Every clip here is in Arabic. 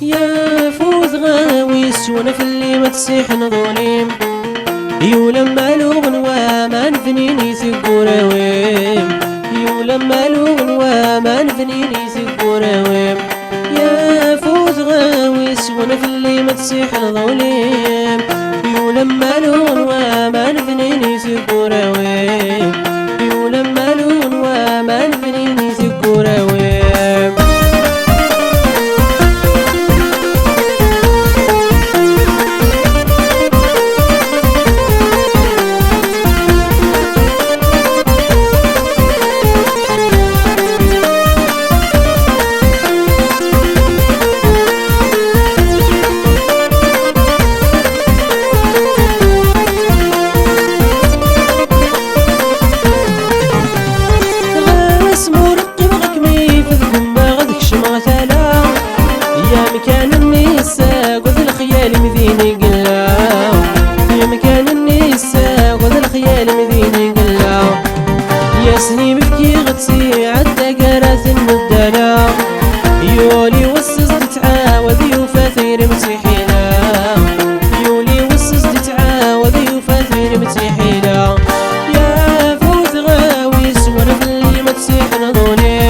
يا فوز غاويس وانا في اللي ما تسيح نظلم يولما لغن وما نفنيني سكوراويم يولما لغن وما نفنيني سكوراويم يا فوز غاويس وانا في اللي ما تسيح نظلم يولما لغن وما نفنيني سكوراويم يولما لغن وما نفنيني سكوراويم مكان النساء قد الخيال مذيني قلاو في مكان النساء قد الخيال مذيني قلاو يا سني بكي غتسي عدى قراث الندلاو يولي وسز تتعاوذ يوفاثير مسيحينا يولي وسز تتعاوذ يوفاثير مسيحينا يا فوز غاويس وانا في اللي ما تسيح نظوني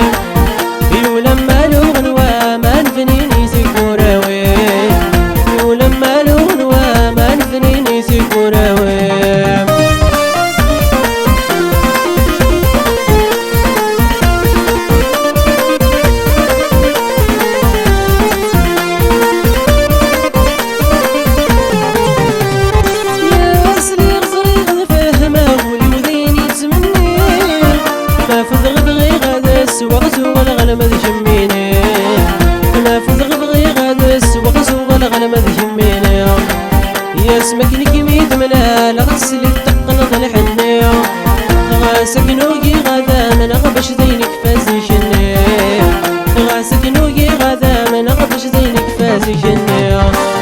يولما لغن وما نفنيني وقت والغلم ذشميني ما فضغ بغي غادس وقت والغلم ذشميني يا سمك نكميد منا لغسلي تقنض الحني غاسك نوقي غادا من غبش دينك فازي شني غاسك نوقي غادا من غبش دينك فازي شني